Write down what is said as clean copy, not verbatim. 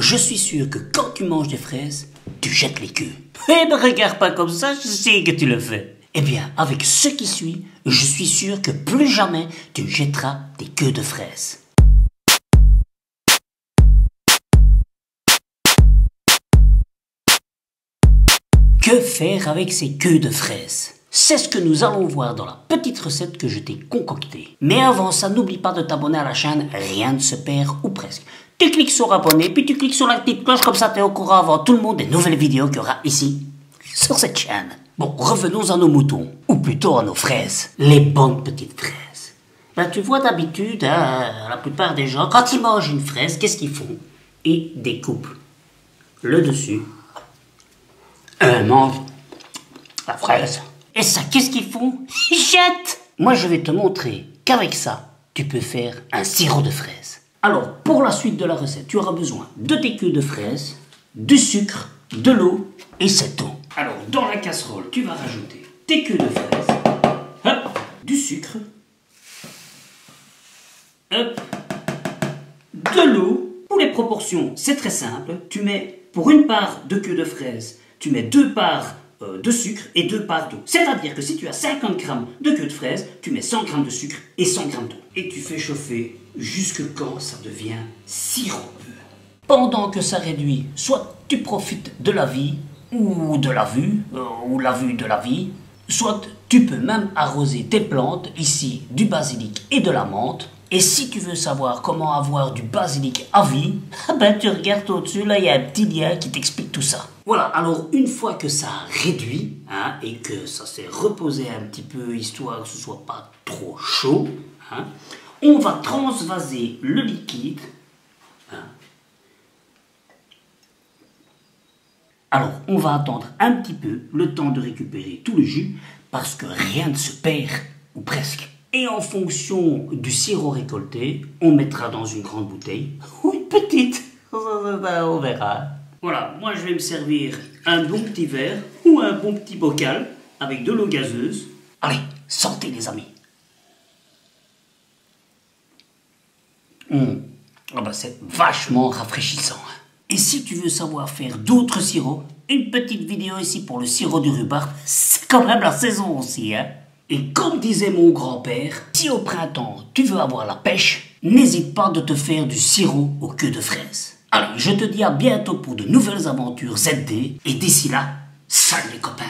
je suis sûr que quand tu manges des fraises, tu jettes les queues. Eh ben regarde pas comme ça, je sais que tu le fais. Eh bien, avec ce qui suit, je suis sûr que plus jamais tu ne jetteras des queues de fraises. Que faire avec ces queues de fraises? C'est ce que nous allons voir dans la petite recette que je t'ai concoctée. Mais avant ça, n'oublie pas de t'abonner à la chaîne, rien ne se perd ou presque. Tu cliques sur abonner, puis tu cliques sur la petite cloche, comme ça tu es au courant avant tout le monde des nouvelles vidéos qu'il y aura ici, sur cette chaîne. Bon, revenons à nos moutons, ou plutôt à nos fraises, les bonnes petites fraises. Ben, tu vois d'habitude, la plupart des gens, quand ils mangent une fraise, qu'est-ce qu'ils font? Ils découpent le dessus, et ils mangent la fraise. Et ça, qu'est-ce qu'ils font? Ils jettent. Moi, je vais te montrer qu'avec ça, tu peux faire un sirop de fraise. Alors, pour la suite de la recette, tu auras besoin de tes queues de fraises, du sucre, de l'eau et c'est tout. Alors, dans la casserole, tu vas rajouter tes queues de fraises, hop, du sucre, hop, de l'eau. Pour les proportions, c'est très simple. Tu mets, pour une part de queue de fraise, tu mets 2 parts de sucre et 2 parts d'eau. C'est-à-dire que si tu as 50 g de queue de fraise, tu mets 100 g de sucre et 100 g d'eau. Et tu fais chauffer jusque quand ça devient sirupeux. Pendant que ça réduit, soit tu profites de la vie, ou de la vue, ou la vue de la vie, soit tu peux même arroser tes plantes, ici du basilic et de la menthe. Et si tu veux savoir comment avoir du basilic à vie, ben tu regardes au-dessus, là il y a un petit lien qui t'explique tout ça. Voilà, alors une fois que ça a réduit, et que ça s'est reposé un petit peu, histoire que ce soit pas trop chaud, on va transvaser le liquide. Alors, on va attendre un petit peu le temps de récupérer tout le jus, parce que rien ne se perd, ou presque. Et en fonction du sirop récolté, on mettra dans une grande bouteille, ou une petite, on verra. Voilà, moi je vais me servir un bon petit verre, ou un bon petit bocal, avec de l'eau gazeuse. Allez, sortez les amis. Ah bah, c'est vachement rafraîchissant. Et si tu veux savoir faire d'autres sirops, une petite vidéo ici pour le sirop du rhubarbe, c'est quand même la saison aussi, Et comme disait mon grand-père, si au printemps tu veux avoir la pêche, n'hésite pas de te faire du sirop aux queues de fraises. Allez, je te dis à bientôt pour de nouvelles aventures ZD, et d'ici là, salut les copains!